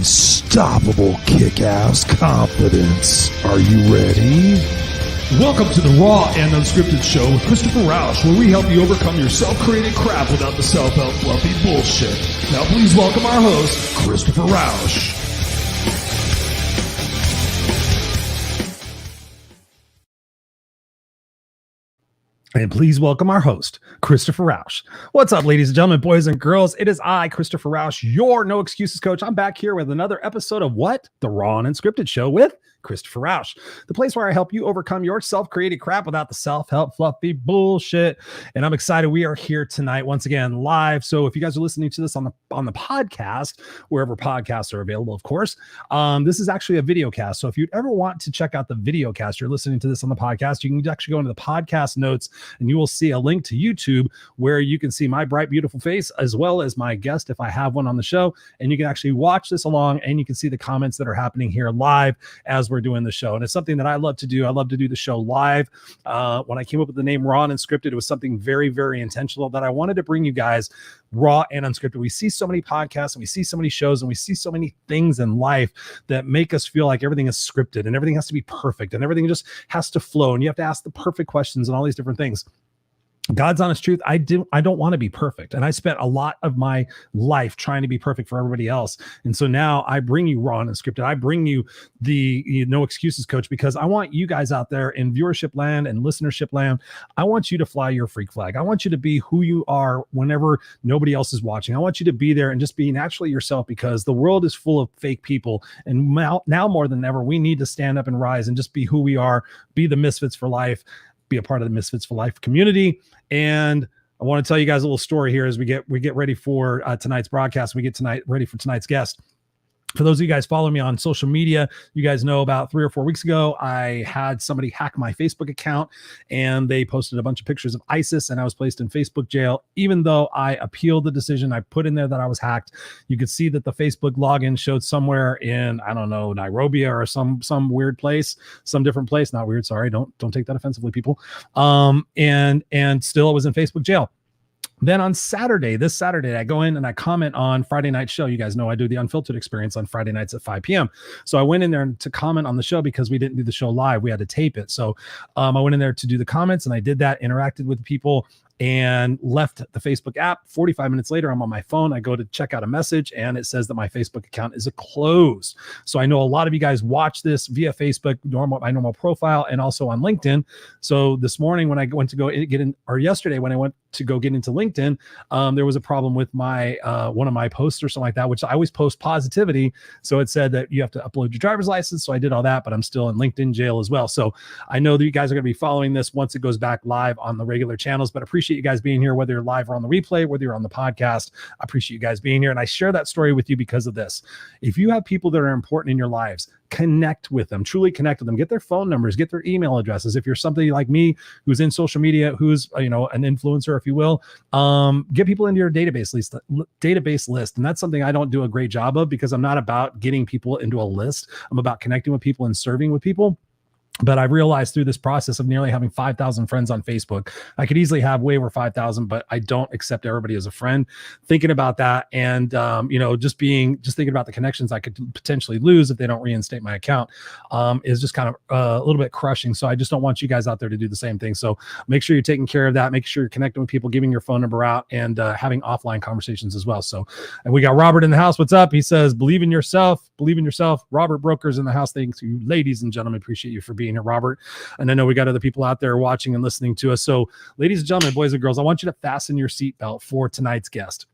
unstoppable kick-ass confidence. Are you ready? Welcome to the Raw and Unscripted show with Christopher Rausch, where we help you overcome your self-created crap without the self-help fluffy bullshit. Now please welcome our host, Christopher Rausch. And please welcome our host, Christopher Rausch. What's up, ladies and gentlemen, boys and girls? It is I, Christopher Rausch, your No Excuses coach. I'm back here with another episode of what? The Raw and Unscripted show with Christopher Rausch, the place where I help you overcome your self-created crap without the self-help fluffy bullshit. And I'm excited. We are here tonight once again live. So if you guys are listening to this on the podcast, wherever podcasts are available, of course, this is actually a video cast. So if you'd ever want to check out the video cast, you're listening to this on the podcast, you can actually go into the podcast notes and you will see a link to YouTube where you can see my bright, beautiful face as well as my guest if I have one on the show. And you can actually watch this along and you can see the comments that are happening here live as we're doing the show. And it's something that I love to do. I love to do the show live. When I came up with the name Raw and Unscripted, it was something very, very intentional that I wanted to bring you guys raw and unscripted. We see so many podcasts and we see so many shows and we see so many things in life that make us feel like everything is scripted and everything has to be perfect and everything just has to flow and you have to ask the perfect questions and all these different things. God's honest truth, I don't want to be perfect. And I spent a lot of my life trying to be perfect for everybody else. And so now I bring you Raw and Unscripted. I bring you the No Excuses coach because I want you guys out there in viewership land and listenership land. I want you to fly your freak flag. I want you to be who you are whenever nobody else is watching. I want you to be there and just be naturally yourself because the world is full of fake people. And now more than ever, we need to stand up and rise and just be who we are, be the Misfits for Life, be a part of the Misfits for Life community. And I want to tell you guys a little story here as we get ready for tonight's broadcast. We get ready for tonight's guest. For those of you guys following me on social media, you guys know about 3 or 4 weeks ago, I had somebody hack my Facebook account and they posted a bunch of pictures of ISIS and I was placed in Facebook jail. Even though I appealed the decision, I put in there that I was hacked. You could see that the Facebook login showed somewhere in, I don't know, Nairobi or some weird place, some different place. Not weird. Sorry. Don't take that offensively, people. And still it was in Facebook jail. Then on this Saturday, I go in and I comment on Friday night show. You guys know I do the Unfiltered Experience on Friday nights at 5 p.m. So I went in there to comment on the show because we didn't do the show live. We had to tape it. So I went in there to do the comments and I did that, interacted with people and left the Facebook app. 45 minutes later, I'm on my phone. I go to check out a message and it says that my Facebook account is closed. So I know a lot of you guys watch this via Facebook, my normal profile, and also on LinkedIn. So this morning when I went to go get in, or yesterday when I went to go get into LinkedIn, there was a problem with my one of my posts or something like that, which I always post positivity. So it said that you have to upload your driver's license. So I did all that, but I'm still in LinkedIn jail as well. So I know that you guys are going to be following this once it goes back live on the regular channels, but appreciate you guys being here, whether you're live or on the replay, whether you're on the podcast. I appreciate you guys being here. And I share that story with you because of this. If you have people that are important in your lives, connect with them, truly connect with them, get their phone numbers, get their email addresses. If you're somebody like me who's in social media, who's, an influencer, if you will, get people into your database list. And that's something I don't do a great job of because I'm not about getting people into a list. I'm about connecting with people and serving with people. But I realized through this process of nearly having 5,000 friends on Facebook, I could easily have way over 5,000, but I don't accept everybody as a friend. Thinking about that and, just thinking about the connections I could potentially lose if they don't reinstate my account is just kind of a little bit crushing. So I just don't want you guys out there to do the same thing. So make sure you're taking care of that. Make sure you're connecting with people, giving your phone number out and having offline conversations as well. So, and we got Robert in the house. What's up? He says, believe in yourself. Robert Broker's in the house. Thanks to you, ladies and gentlemen. Appreciate you for being here, Robert. And I know we got other people out there watching and listening to us. So ladies and gentlemen, boys and girls, I want you to fasten your seatbelt for tonight's guest.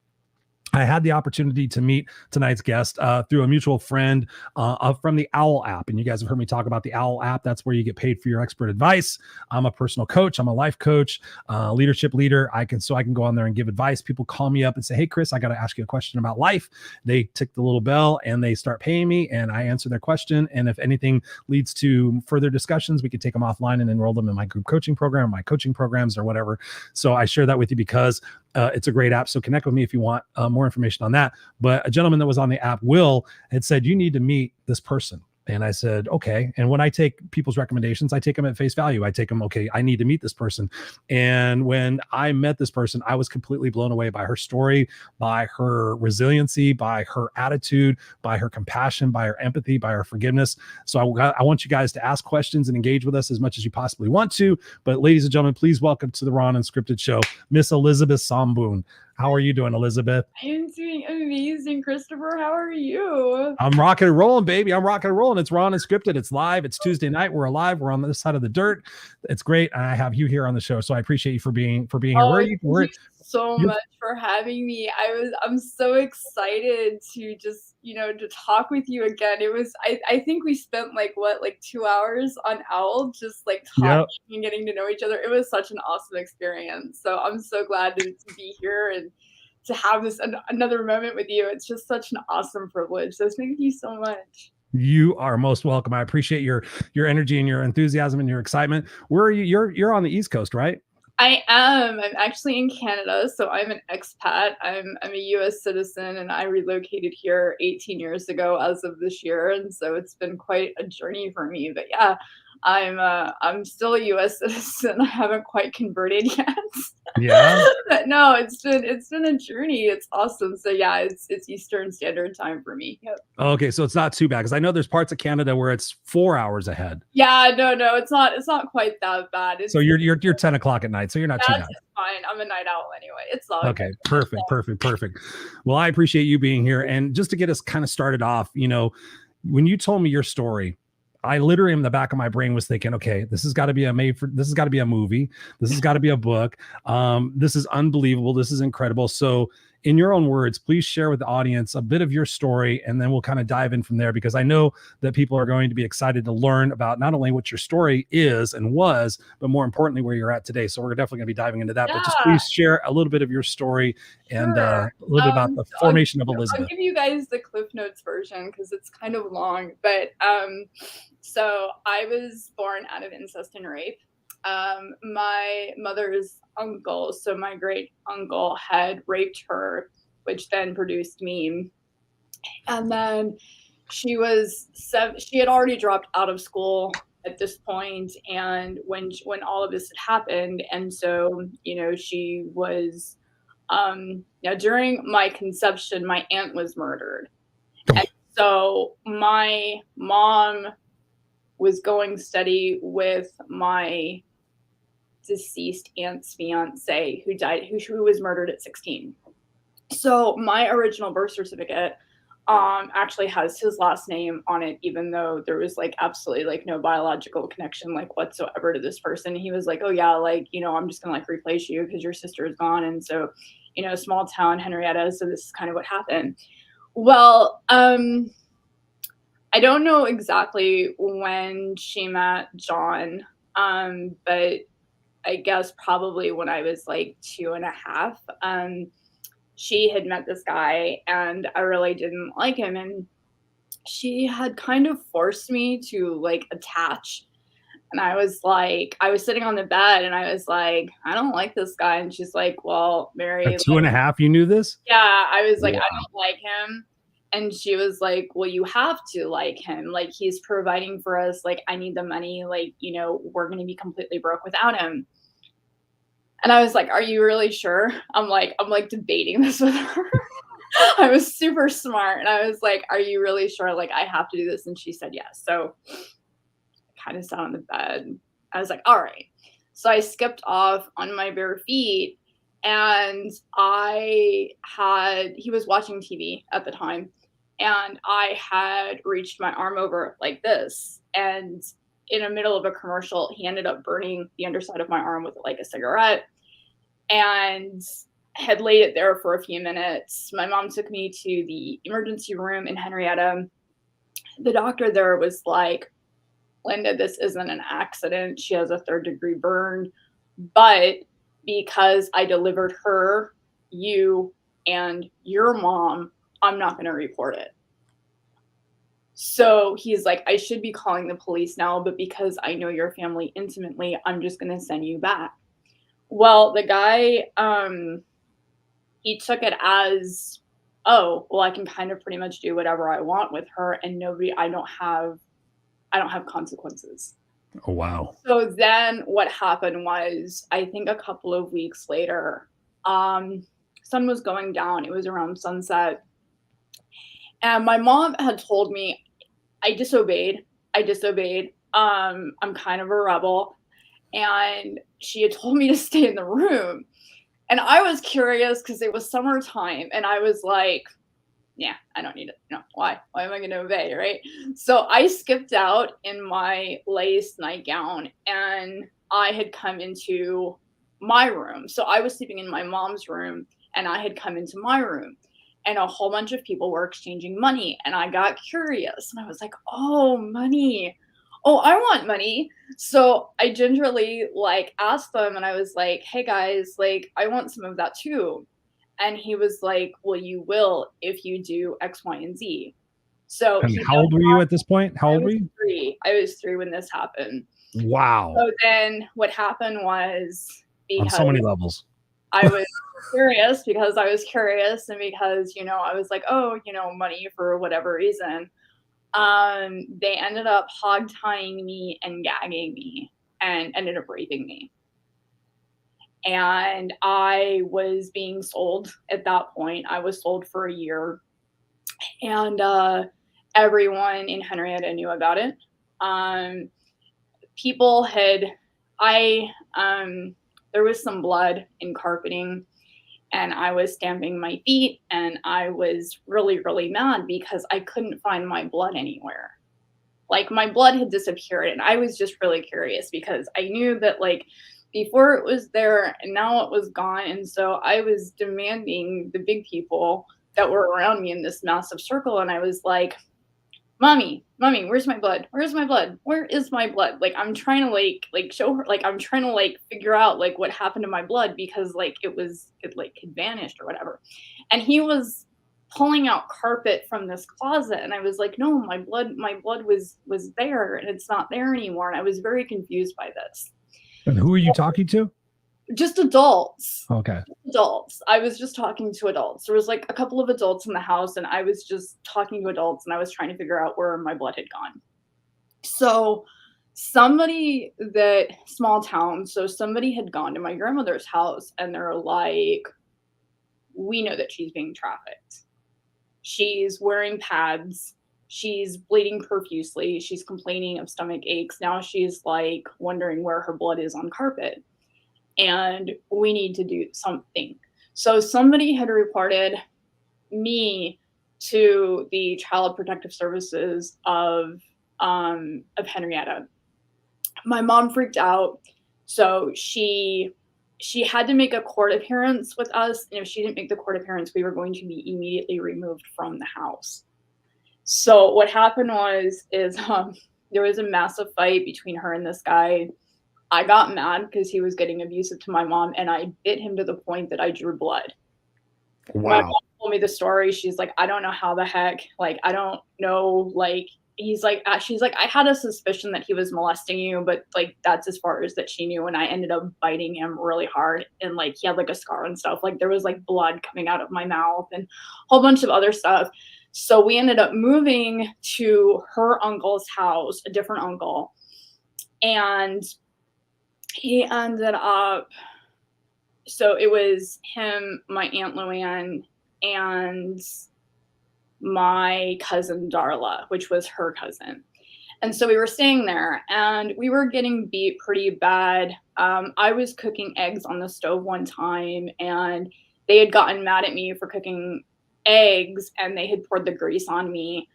I had the opportunity to meet tonight's guest through a mutual friend from the OWL app. And you guys have heard me talk about the OWL app. That's where you get paid for your expert advice. I'm a personal coach. I'm a life coach, leadership leader. I can go on there and give advice. People call me up and say, hey, Chris, I got to ask you a question about life. They tick the little bell and they start paying me and I answer their question. And if anything leads to further discussions, we could take them offline and enroll them in my group coaching program, my coaching programs or whatever. So I share that with you because it's a great app. So connect with me if you want more information on that. But a gentleman that was on the app, Will, had said, you need to meet this person. And I said, okay. And when I take people's recommendations, I take them at face value. I take them, okay, I need to meet this person. And when I met this person, I was completely blown away by her story, by her resiliency, by her attitude, by her compassion, by her empathy, by her forgiveness. So I want you guys to ask questions and engage with us as much as you possibly want to. But ladies and gentlemen, please welcome to the Raw and Unscripted show, Miss Elizabeth Somboun. How are you doing, Elizabeth? I am doing amazing, Christopher. How are you? I'm rocking and rolling, baby. I'm rocking and rolling. It's Raw and Unscripted. It's live. It's Tuesday night. We're alive. We're on this side of the dirt. It's great. And I have you here on the show. So I appreciate you for being here. Where are you? Thank you so much for having me. I'm so excited to just, to talk with you again. It was, I think we spent like 2 hours on Owl, just like talking and getting to know each other. It was such an awesome experience. So I'm so glad to be here and to have this another moment with you. It's just such an awesome privilege. So thank you so much. You are most welcome. I appreciate your energy and your enthusiasm and your excitement. Where are you? You're on the East Coast, right? I am. I'm actually in Canada, so I'm an expat. I'm a U.S. citizen, and I relocated here 18 years ago as of this year, and so it's been quite a journey for me. But yeah, I'm still a U.S. citizen. I haven't quite converted yet. Yeah. But no, it's been a journey. It's awesome. So yeah, it's Eastern Standard Time for me. Yep. Okay, so it's not too bad because I know there's parts of Canada where it's 4 hours ahead. Yeah, no, it's not quite that bad. So you're 10 o'clock at night, so you're not too bad. Fine. I'm a night owl anyway. It's all okay. Perfect. Well, I appreciate you being here, and just to get us kind of started off, when you told me your story, I literally in the back of my brain was thinking, okay, this has got to be this has got to be a movie. This has got to be a book. This is unbelievable. This is incredible. So in your own words, please share with the audience a bit of your story, and then we'll kind of dive in from there, because I know that people are going to be excited to learn about not only what your story is and was, but more importantly, where you're at today. So we're definitely going to be diving into that, but just please share a little bit of your story and a little bit about the formation of Elizabeth. I'll give you guys the Cliff Notes version because it's kind of long, but so I was born out of incest and rape. My mother's uncle, so my great uncle, had raped her, which then produced me. And then she had already dropped out of school at this point, and when all of this had happened, and so she was during my conception, my aunt was murdered. And so my mom was going steady with my deceased aunt's fiance who was murdered at 16. So my original birth certificate actually has his last name on it, even though there was absolutely no biological connection whatsoever to this person. He was like, oh yeah, I'm just gonna replace you because your sister is gone. And so, small town Henrietta. So this is kind of what happened. Well, I don't know exactly when she met John, but I guess probably when I was 2.5. She had met this guy, and I really didn't like him, and she had kind of forced me to attach. And I was sitting on the bed, and I was like, I don't like this guy. And she's like, well, Mary, at 2.5, you knew this? Yeah, I was like, wow. I don't like him. And she was like, well, you have to like him. He's providing for us. I need the money. We're going to be completely broke without him. And I was like, are you really sure? I'm debating this with her. I was super smart. And I was like, are you really sure? I have to do this. And she said, yes. So I kind of sat on the bed. I was like, all right. So I skipped off on my bare feet, and he was watching TV at the time. And I had reached my arm over like this. And in the middle of a commercial, he ended up burning the underside of my arm with a cigarette, and had laid it there for a few minutes. My mom took me to the emergency room in Henrietta. The doctor there was like, Linda, this isn't an accident. She has a 3rd-degree burn. But because I delivered her, you, and your mom, I'm not going to report it. So he's like, I should be calling the police now, but because I know your family intimately, I'm just going to send you back. Well, the guy, he took it as, oh, well, I can kind of pretty much do whatever I want with her, and I don't have I don't have consequences. Oh, wow. So then what happened was, I think a couple of weeks later, sun was going down. It was around sunset. And my mom had told me, I disobeyed. I'm kind of a rebel. And she had told me to stay in the room. And I was curious because it was summertime. And I was like, yeah, I don't need it. No, why? Why am I going to obey, right? So I skipped out in my lace nightgown and I had come into my room. So I was sleeping in my mom's room and I had come into my room and a whole bunch of people were exchanging money. And I got curious and I was like, oh, money. Oh, I want money. So I gingerly like asked them and I was like, hey guys, like I want some of that too. And he was like, well, you will if you do X, Y, and Z. So And how old were you at this point? How old were you? 3. I was 3 when this happened. Wow. So then what happened was, On so many levels. I was curious because I was curious and because, you know, I was like, oh, you know, money for whatever reason. They ended up hog tying me and gagging me and ended up raping me. And I was being sold at that point. I was sold for a year. And everyone in Henrietta knew about it. People had, there was some blood in carpeting and I was stamping my feet and I was really, really mad because I couldn't find my blood anywhere. Like my blood had disappeared and I was just really curious because I knew that like before it was there and now it was gone. And so I was demanding the big people that were around me in this massive circle. And I was like, mommy, where's my blood? Where's my blood? Where is my blood? Like, I'm trying to like show her, like, I'm trying to like figure out like what happened to my blood because like it had vanished or whatever. And he was pulling out carpet from this closet. And I was like, no, my blood was there and it's not there anymore. And I was very confused by this. And who are you talking to? Just adults. Okay. Adults. I was just talking to adults. There was like a couple of adults in the house and I was just talking to adults and I was trying to figure out where my blood had gone. So somebody small town. So somebody had gone to my grandmother's house and they're like, we know that she's being trafficked. She's wearing pads. She's bleeding profusely. She's complaining of stomach aches. Now she's like wondering where her blood is on carpet. And we need to do something. So somebody had reported me to the Child Protective Services of Henrietta. My mom freaked out. So she had to make a court appearance with us. And if she didn't make the court appearance, we were going to be immediately removed from the house. So what happened is there was a massive fight between her and this guy. I got mad because he was getting abusive to my mom and I bit him to the point that I drew blood. Wow. My mom told me the story. She's like, I don't know how the heck, like, I don't know, like, she's like, I had a suspicion that he was molesting you, but like, that's as far as that she knew. And I ended up biting him really hard. And like, he had like a scar and stuff. Like there was like blood coming out of my mouth and a whole bunch of other stuff. So we ended up moving to her uncle's house, a different uncle. And he ended up, so it was him, my Aunt Luann, and my cousin Darla, which was her cousin. And so we were staying there and we were getting beat pretty bad. I was cooking eggs on the stove one time and they had gotten mad at me for cooking eggs and they had poured the grease on me.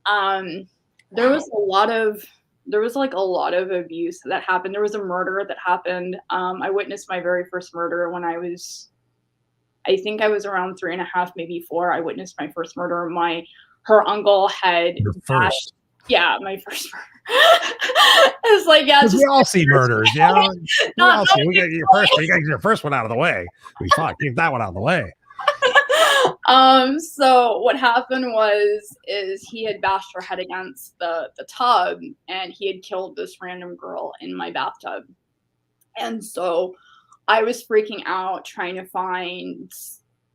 There was a lot of abuse that happened. There was a murder that happened. I witnessed my very first murder when I think I was around 3.5, maybe 4. I witnessed my first murder. Her uncle had Your first. Yeah, my first murder. It's like, yeah, we all see murders, yeah. We get your first, you got your first one out of the way. We thought, keep that one out of the way. So what happened is he had bashed her head against the tub and he had killed this random girl in my bathtub. And so I was freaking out trying to find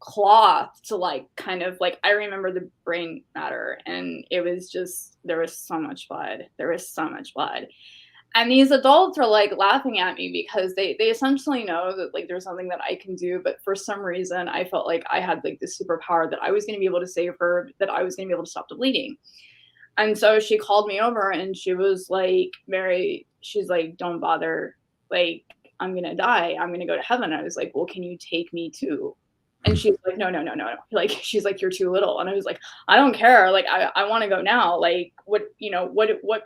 cloth to like kind of like, I remember the brain matter, and it was just, there was so much blood. And these adults are like laughing at me because they essentially know that like there's something that I can do, but for some reason I felt like I had like this superpower that I was going to be able to save her, that I was going to be able to stop the bleeding. And so she called me over and she was like, Mary, she's like, don't bother. Like, I'm going to die. I'm going to go to heaven. I was like, well, can you take me too? And she's like, no. Like, she's like, you're too little. And I was like, I don't care. Like, I want to go now. Like, what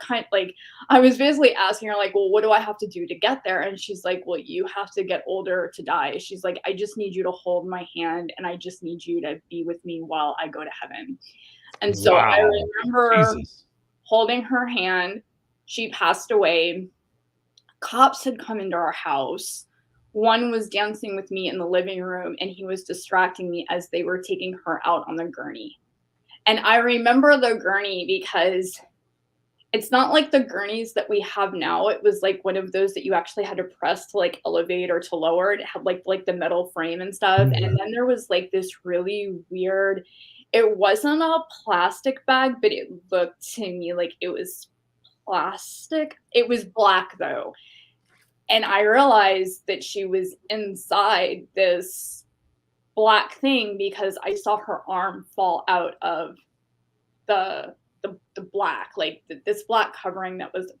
kind, like, I was basically asking her like, well, what do I have to do to get there? And she's like, well, you have to get older to die. She's like, I just need you to hold my hand and I just need you to be with me while I go to heaven. And so I remember holding her hand. She passed away. Cops had come into our house. One was dancing with me in the living room and he was distracting me as they were taking her out on the gurney. And I remember the gurney because it's not like the gurneys that we have now. It was like one of those that you actually had to press to like elevate or to lower. It had like the metal frame and stuff. Mm-hmm. And then there was like this really weird, it wasn't a plastic bag, but it looked to me like it was plastic. It was black though. And I realized that she was inside this black thing because I saw her arm fall out of the black, like this black covering that was,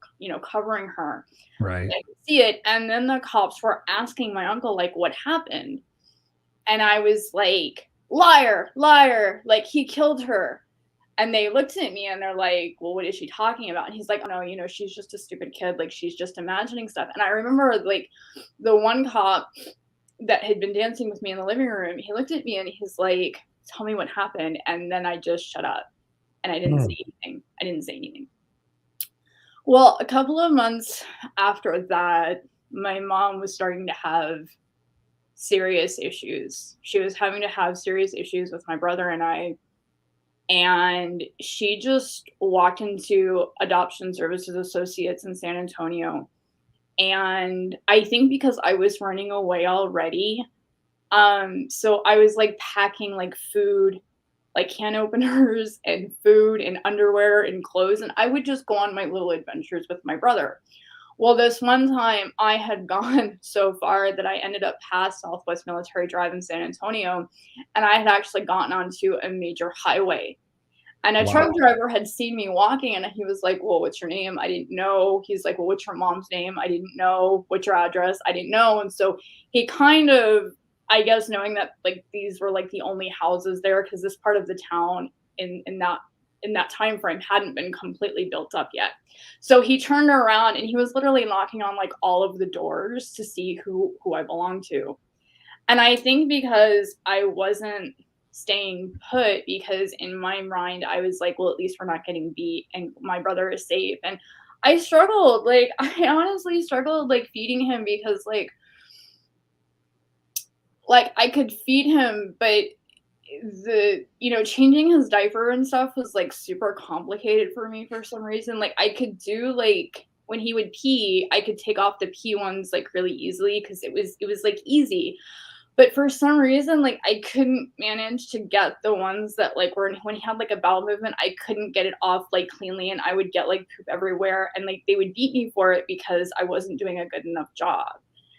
covering her. Right. I could see it. And then the cops were asking my uncle, like, what happened? And I was like, liar, like he killed her. And they looked at me and they're like, well, what is she talking about? And he's like, oh, no, she's just a stupid kid. Like, she's just imagining stuff. And I remember, like, the one cop that had been dancing with me in the living room, he looked at me and he's like, tell me what happened. And then I just shut up and I didn't say anything. Well, a couple of months after that, my mom was starting to have serious issues. She was having to have serious issues with my brother and I. And she just walked into Adoption Services Associates in San Antonio. And I think because I was running away already, so I was like packing like food, like can openers and food and underwear and clothes. And I would just go on my little adventures with my brother. Well, this one time I had gone so far that I ended up past Southwest Military Drive in San Antonio, and I had actually gotten onto a major highway. And a truck driver had seen me walking, and he was like, well, what's your name? I didn't know. He's like, well, what's your mom's name? I didn't know. What's your address? I didn't know. And so he kind of, I guess, knowing that like these were like the only houses there, because this part of the town in that time frame hadn't been completely built up yet. So he turned around and he was literally knocking on like all of the doors to see who I belonged to. And I think because I wasn't staying put, because in my mind I was like, well, at least we're not getting beat and my brother is safe. And I struggled, like I honestly struggled like feeding him, because like I could feed him, but the changing his diaper and stuff was like super complicated for me for some reason. Like I could do, like when he would pee, I could take off the pee ones like really easily because it was like easy. But for some reason, like I couldn't manage to get the ones that like were, when he had like a bowel movement, I couldn't get it off like cleanly, and I would get like poop everywhere, and like they would beat me for it because I wasn't doing a good enough job.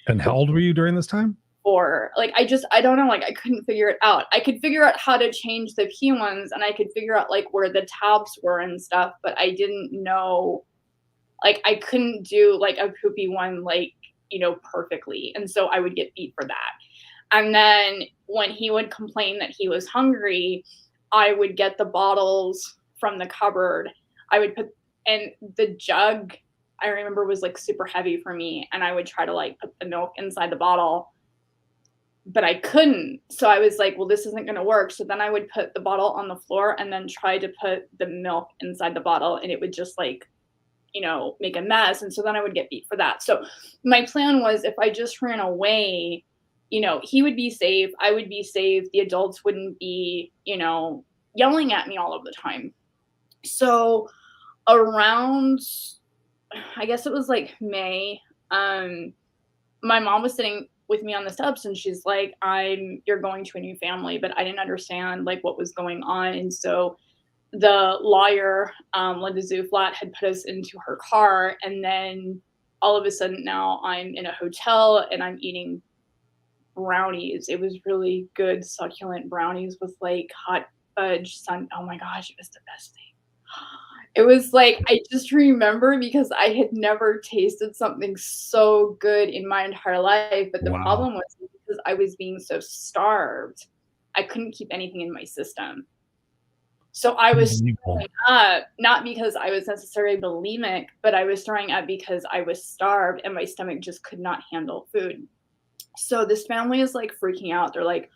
And how old were you during this time? Or like I don't know, like I couldn't figure it out. I could figure out how to change the pee ones, and I could figure out like where the tabs were and stuff, but I didn't know, like I couldn't do like a poopy one like perfectly, and so I would get beat for that. And then when he would complain that he was hungry, I would get the bottles from the cupboard. I would put, and the jug I remember was like super heavy for me, and I would try to like put the milk inside the bottle, but I couldn't. So I was like, well, this isn't going to work. So then I would put the bottle on the floor and then try to put the milk inside the bottle, and it would just like, make a mess. And so then I would get beat for that. So my plan was, if I just ran away, he would be safe, I would be safe, the adults wouldn't be, yelling at me all of the time. So around, I guess it was like May, my mom was sitting with me on the steps, and she's like, you're going to a new family, but I didn't understand like what was going on. And so the lawyer, Linda Zuflat, had put us into her car, and then all of a sudden now I'm in a hotel and I'm eating brownies. It was really good, succulent brownies with like hot fudge sun. Oh my gosh, it was the best thing. It was like, I just remember because I had never tasted something so good in my entire life. But the Wow. problem was because I was being so starved, I couldn't keep anything in my system. So I was throwing up, not because I was necessarily bulimic, but I was throwing up because I was starved and my stomach just could not handle food. So this family is like freaking out. They're like,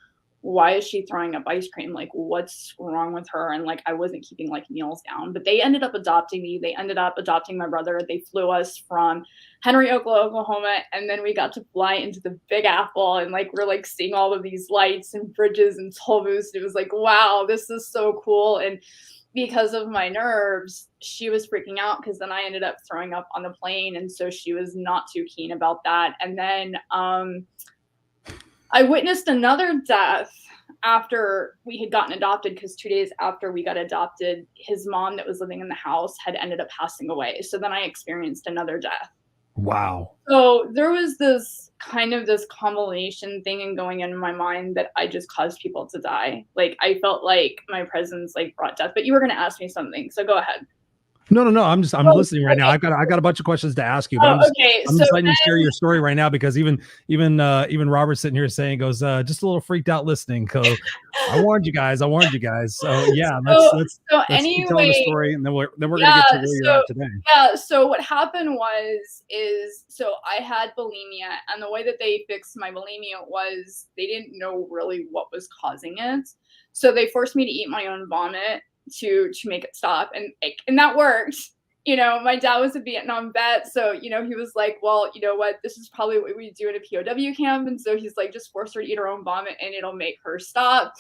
why is she throwing up ice cream? Like, what's wrong with her? And like, I wasn't keeping like meals down, but they ended up adopting me. They ended up adopting my brother. They flew us from Henry, Oklahoma. And then we got to fly into the Big Apple. And like, we're like seeing all of these lights and bridges and toll booths. It was like, wow, this is so cool. And because of my nerves, she was freaking out because then I ended up throwing up on the plane. And so she was not too keen about that. And then, I witnessed another death after we had gotten adopted, because 2 days after we got adopted, his mom that was living in the house had ended up passing away. So then I experienced another death. Wow. So there was this kind of this combination thing and going in my mind that I just caused people to die. Like I felt like my presence like brought death. But you were going to ask me something, so go ahead. No. I'm listening right now. I got a bunch of questions to ask you, but I'm just letting you share your story right now, because even Robert's sitting here saying, goes, just a little freaked out listening. So I warned you guys. So yeah, let's keep telling the story, and then we're gonna get to where you're at today. Yeah. So what happened is I had bulimia, and the way that they fixed my bulimia was they didn't know really what was causing it. So they forced me to eat my own vomit to make it stop, and that worked. You know, my dad was a Vietnam vet, so you know, he was like, well, you know what, this is probably what we do in a POW camp, and so he's like, just force her to eat her own vomit and it'll make her stop.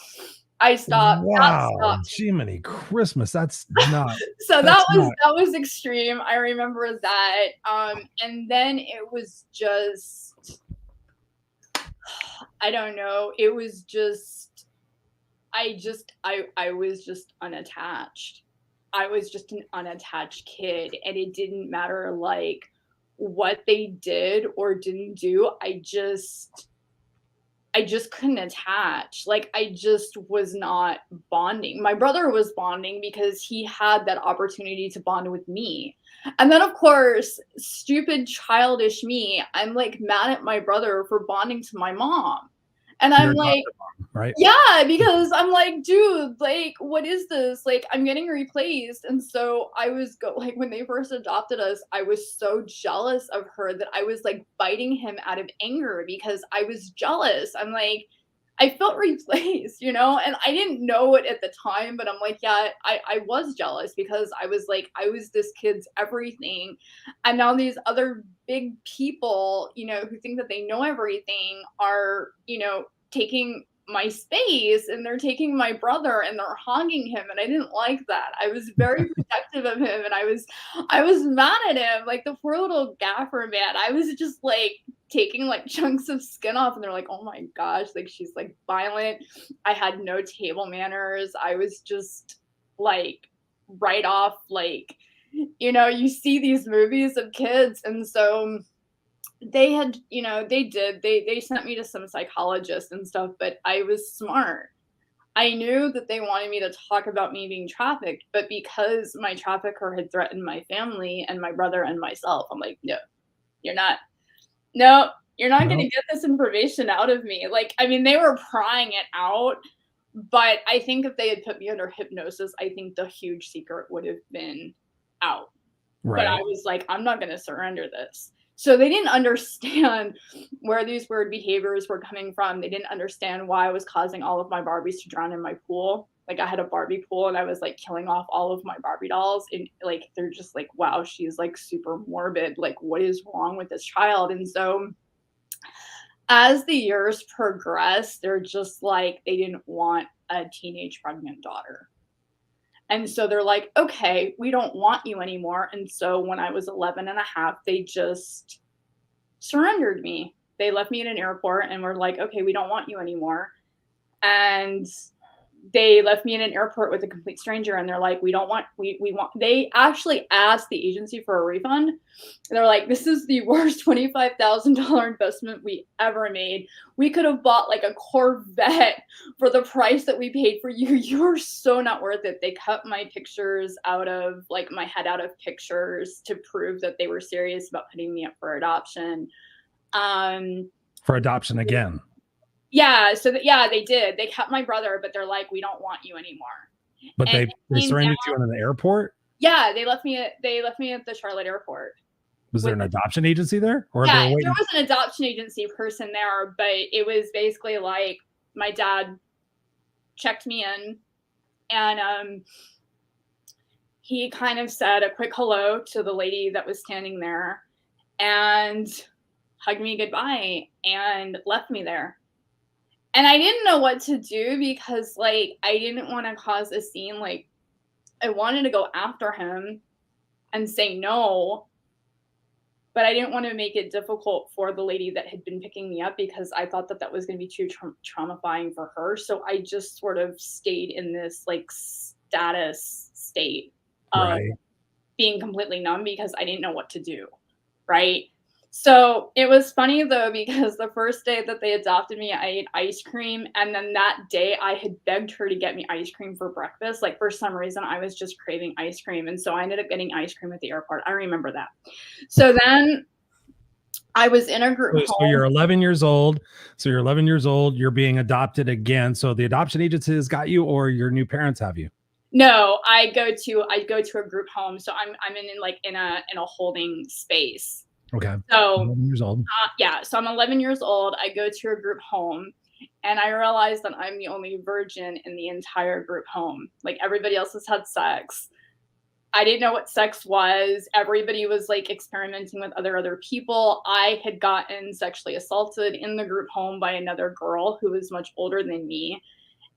I stopped. Wow, Jiminy Christmas, that's not so that was extreme. I remember that. And then it was just, I don't know, it was just I was just unattached. I was just an unattached kid, and it didn't matter like what they did or didn't do. I just couldn't attach. Like I just was not bonding. My brother was bonding because he had that opportunity to bond with me. And then of course, stupid childish me, I'm like mad at my brother for bonding to my mom. And I'm like, right? Yeah, because I'm like, dude, like, what is this? Like, I'm getting replaced. And so I was like, when they first adopted us, I was so jealous of her that I was like biting him out of anger because I was jealous. I'm like, I felt replaced, you know, and I didn't know it at the time, but I'm like, yeah, I was jealous because I was like, I was this kid's everything. And now these other big people, you know, who think that they know everything are, you know, taking my space, and they're taking my brother and they're hogging him, and I didn't like that. I was very protective of him, and I was mad at him, like the poor little gaffer man. I was just like taking like chunks of skin off, and they're like, oh my gosh, like she's like violent. I had no table manners. I was just like right off, like, you know, you see these movies of kids, and so they had, you know, they sent me to some psychologists and stuff, but I was smart. I knew that they wanted me to talk about me being trafficked, but because my trafficker had threatened my family and my brother and myself, I'm like, no, you're not going to get this information out of me. Like, I mean, they were prying it out, but I think if they had put me under hypnosis, I think the huge secret would have been out. Right. But I was like, I'm not going to surrender this. So they didn't understand where these weird behaviors were coming from. They didn't understand why I was causing all of my Barbies to drown in my pool. Like I had a Barbie pool, and I was like killing off all of my Barbie dolls. And like, they're just like, wow, she's like super morbid. Like, what is wrong with this child? And so as the years progressed, they're just like, they didn't want a teenage pregnant daughter. And so they're like, okay, we don't want you anymore. And so when I was 11 and a half, they just surrendered me. they left me at an airport and were like, okay, we don't want you anymore. And they left me in an airport with a complete stranger, and they're like, we want, they actually asked the agency for a refund. And they're like, this is the worst $25,000 investment we ever made. We could have bought like a Corvette for the price that we paid for you. You're so not worth it. They cut my pictures out of, like, my head out of pictures to prove that they were serious about putting me up for adoption. For adoption again. Yeah, so they did. They kept my brother, but they're like, we don't want you anymore. But they surrendered you in an airport? Yeah, they left me at the Charlotte airport. Was there an adoption agency there? Or yeah, there was an adoption agency person there, but it was basically like my dad checked me in, and he kind of said a quick hello to the lady that was standing there and hugged me goodbye and left me there. And I didn't know what to do because, like, I didn't want to cause a scene. Like, I wanted to go after him and say no, but I didn't want to make it difficult for the lady that had been picking me up because I thought that was going to be too traumatizing for her. So I just sort of stayed in this, like, status state of being completely numb because I didn't know what to do, right? So it was funny, though, because the first day that they adopted me, I ate ice cream. And then that day I had begged her to get me ice cream for breakfast. Like, for some reason, I was just craving ice cream. And so I ended up getting ice cream at the airport. I remember that. So then I was in a group home. So you're 11 years old. You're being adopted again. So the adoption agency has got you, or your new parents have you? No, I go to a group home. So I'm in a holding space. Okay. So 11 years old. So I'm 11 years old. I go to a group home, and I realize that I'm the only virgin in the entire group home. Like, everybody else has had sex. I didn't know what sex was. Everybody was, like, experimenting with other people. I had gotten sexually assaulted in the group home by another girl who was much older than me.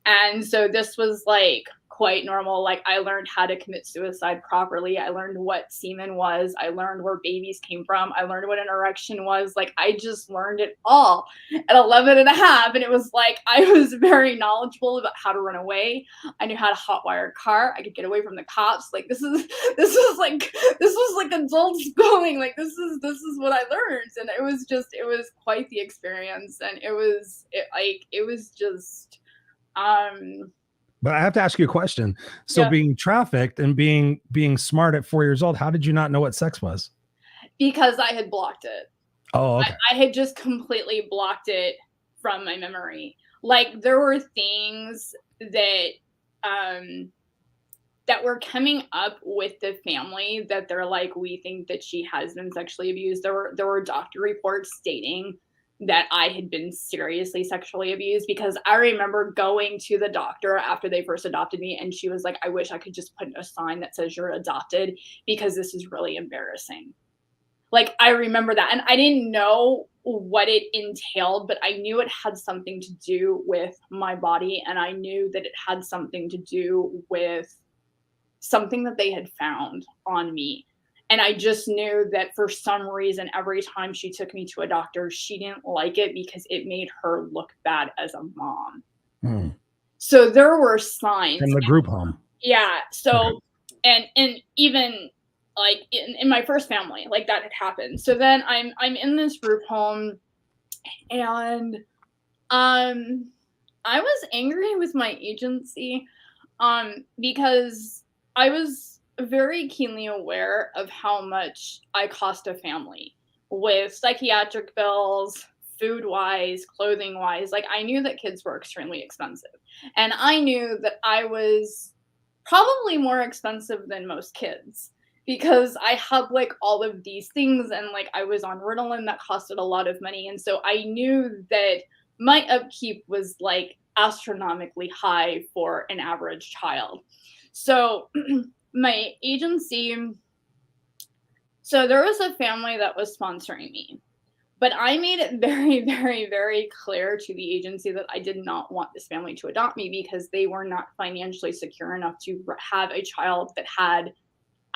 And so this was, like, quite normal. Like, I learned how to commit suicide properly. I learned what semen was. I learned where babies came from. I learned what an erection was. Like, I just learned it all at 11 and a half. And it was like, I was very knowledgeable about how to run away. I knew how to hotwire a car. I could get away from the cops. Like, this was like adult schooling. Like, this is what I learned. And it was quite the experience. And it was just, But I have to ask you a question. So being trafficked and being smart at 4 years old, how did you not know what sex was? Because I had blocked it. Oh, okay. I had just completely blocked it from my memory. Like, there were things that that were coming up with the family that they're like, we think that she has been sexually abused. There were doctor reports stating that I had been seriously sexually abused, because I remember going to the doctor after they first adopted me, and she was like, I wish I could just put a sign that says you're adopted, because this is really embarrassing. Like, I remember that. And I didn't know what it entailed, but I knew it had something to do with my body. And I knew that it had something to do with something that they had found on me. And I just knew that for some reason, every time she took me to a doctor, she didn't like it because it made her look bad as a mom. So there were signs. From the group home. Yeah. So, and even like in my first family, like, that had happened. So then I'm in this group home, and I was angry with my agency because I was very keenly aware of how much I cost a family with psychiatric bills, food-wise, clothing-wise. Like, I knew that kids were extremely expensive. And I knew that I was probably more expensive than most kids, because I had, like, all of these things, and, like, I was on Ritalin that costed a lot of money. And so I knew that my upkeep was, like, astronomically high for an average child. So my agency, so there was a family that was sponsoring me, but I made it very, very, very clear to the agency that I did not want this family to adopt me, because they were not financially secure enough to have a child that had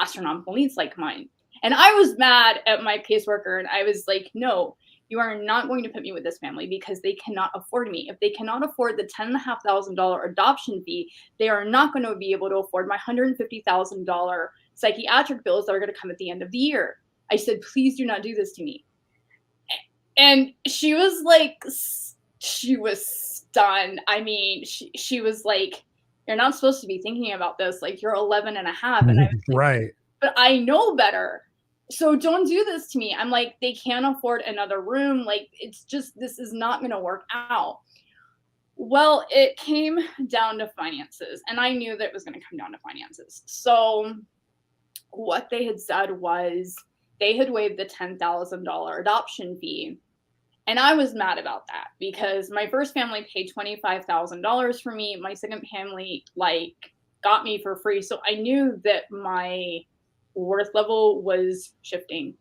astronomical needs like mine. And I was mad at my caseworker, and I was like, no, you are not going to put me with this family because they cannot afford me. If they cannot afford the $10,500 adoption fee, they are not going to be able to afford my $150,000 psychiatric bills that are going to come at the end of the year. I said, please do not do this to me. And she was like, she was stunned. I mean, she was like, you're not supposed to be thinking about this. Like, you're 11 and a half. And I was like, right. But I know better. So don't do this to me. I'm like, they can't afford another room. Like, it's just, this is not going to work out. Well, it came down to finances. And I knew that it was going to come down to finances. So what they had said was they had waived the $10,000 adoption fee. And I was mad about that because my first family paid $25,000 for me. My second family, like, got me for free. So I knew that my worth level was shifting.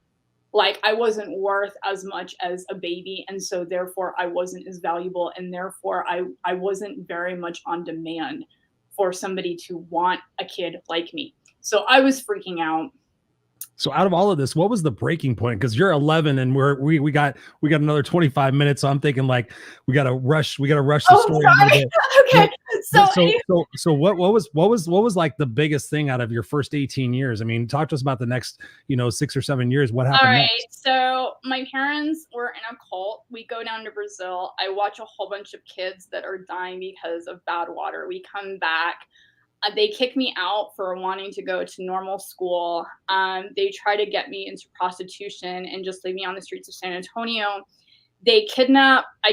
Like, I wasn't worth as much as a baby. And so therefore I wasn't as valuable. And therefore I wasn't very much on demand for somebody to want a kid like me. So I was freaking out. So out of all of this, what was the breaking point? Because you're 11 and we got another 25 minutes. So I'm thinking, like, we got to rush the story a little bit. Okay. So what was like the biggest thing out of your first 18 years? I mean, talk to us about the next, 6 or 7 years. What happened? All right. Next? So my parents were in a cult. We go down to Brazil. I watch a whole bunch of kids that are dying because of bad water. We come back. They kick me out for wanting to go to normal school. They try to get me into prostitution and just leave me on the streets of San Antonio. I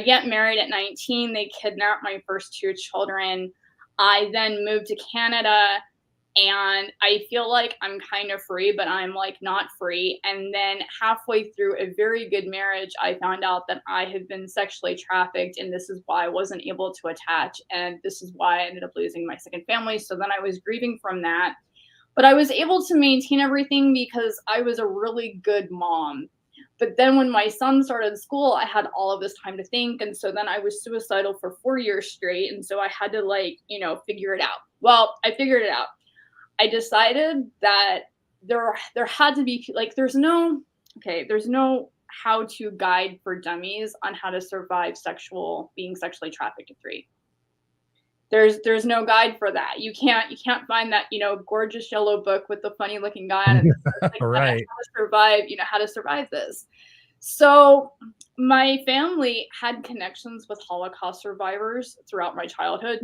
get married at 19. They kidnap my first 2 children. I then moved to Canada and I feel like I'm kind of free, but I'm like not free. And then halfway through a very good marriage, I found out that I had been sexually trafficked, and this is why I wasn't able to attach. And this is why I ended up losing my second family. So then I was grieving from that, but I was able to maintain everything because I was a really good mom. But then when my son started school, I had all of this time to think. And so then I was suicidal for 4 years straight. And so I had to figure it out. Well, I figured it out. I decided that there had to be, like, there's no how-to guide for dummies on how to survive being sexually trafficked at 3. There's no guide for that. You can't find that, gorgeous yellow book with the funny looking guy on it. Like, right. How to survive this. So my family had connections with Holocaust survivors throughout my childhood.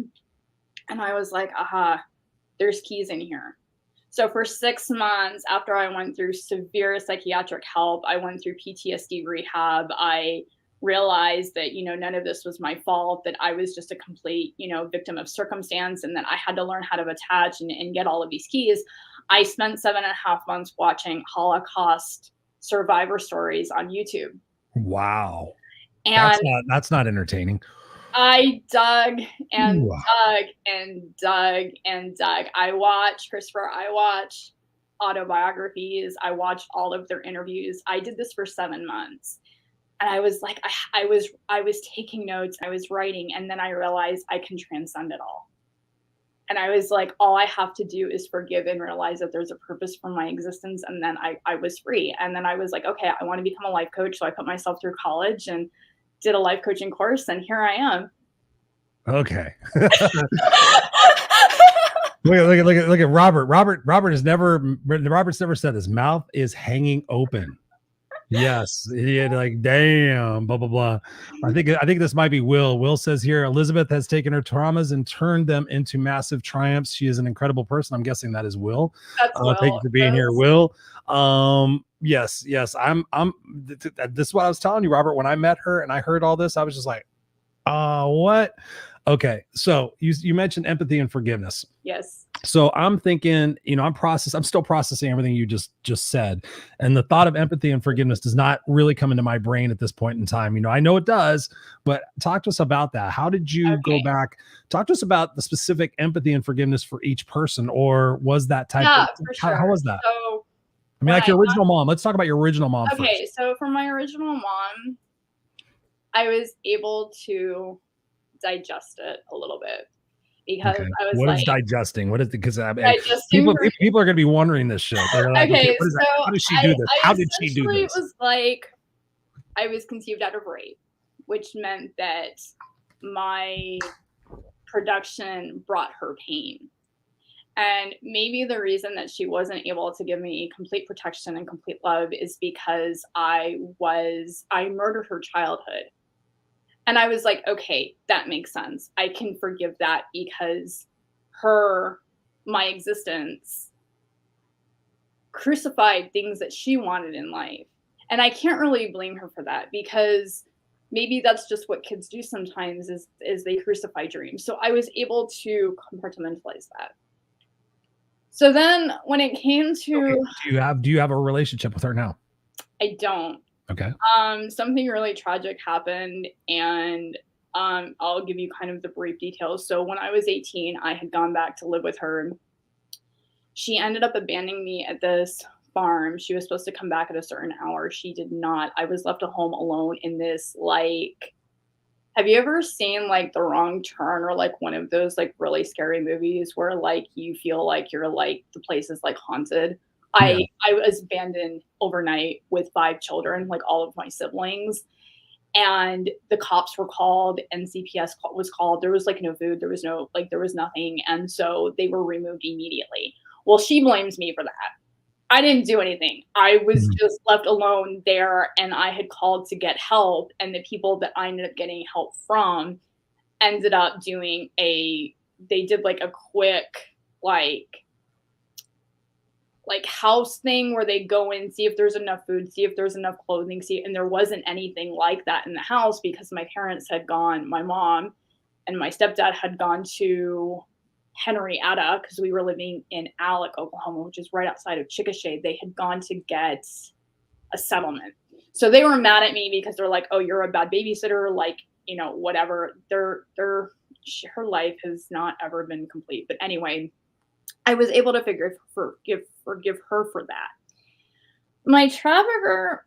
And I was like, aha, there's keys in here. So for 6 months after I went through severe psychiatric help, I went through PTSD rehab. I realized that, none of this was my fault, that I was just a complete, victim of circumstance, and that I had to learn how to attach and get all of these keys. I spent 7.5 months watching Holocaust survivor stories on YouTube. Wow. And that's not entertaining. I dug and dug and dug and dug. I watched autobiographies. I watched all of their interviews. I did this for 7 months. And I was like, I was taking notes, I was writing, and then I realized I can transcend it all. And I was like, all I have to do is forgive and realize that there's a purpose for my existence. And then I was free. And then I was like, okay, I want to become a life coach. So I put myself through college and did a life coaching course, and here I am. Okay. Look at Robert. Robert's never said his mouth is hanging open. Yes, he had like, damn, blah blah blah. I think this might be Will. Will says here, Elizabeth has taken her traumas and turned them into massive triumphs. She is an incredible person. I'm guessing that is Will. That's Will. Thank you for being here, Will. Yes. I'm. This is what I was telling you, Robert. When I met her and I heard all this, I was just like, what? Okay, so you mentioned empathy and forgiveness. Yes. So I'm thinking, I'm still processing everything you just said. And the thought of empathy and forgiveness does not really come into my brain at this point in time. I know it does, but talk to us about that. How did you go back? Talk to us about the specific empathy and forgiveness for each person, or was that type of, for sure. How was that? So, like your original mom. Let's talk about your original mom first. Okay, so for my original mom, I was able to digest it a little bit. Because I was what is digesting? What is it? Because people are going to be wondering this shit. They're like, okay, how did she do this? How did she do this? It was like, I was conceived out of rape, which meant that my production brought her pain. And maybe the reason that she wasn't able to give me complete protection and complete love is because I murdered her childhood. And I was like, okay, that makes sense. I can forgive that because my existence crucified things that she wanted in life. And I can't really blame her for that because maybe that's just what kids do sometimes is they crucify dreams. So I was able to compartmentalize that. So then when it came to do you have a relationship with her now? I don't. Okay. Something really tragic happened, and I'll give you kind of the brief details. So when I was 18, I had gone back to live with her. She ended up abandoning me at this farm. She was supposed to come back at a certain hour. She did not. I was left at home alone in this, like, have you ever seen like The Wrong Turn or like one of those like really scary movies where like you feel like you're like the place is like haunted? Yeah. I was abandoned overnight with 5 children, like all of my siblings. And the cops were called, NCPS was called. There was like no food. There was nothing. And so they were removed immediately. Well, she blames me for that. I didn't do anything. I was just left alone there, and I had called to get help. And the people that I ended up getting help from ended up they did like a quick, like house thing where they go in, see if there's enough food, see if there's enough clothing, and there wasn't anything like that in the house because my parents had gone, my mom and my stepdad had gone to Henrietta because we were living in Alec, Oklahoma, which is right outside of Chickasha. They had gone to get a settlement. So they were mad at me because they're like, oh, you're a bad babysitter, like, you know, whatever. Her life has not ever been complete. But anyway, I was able to forgive her for that. My trafficker,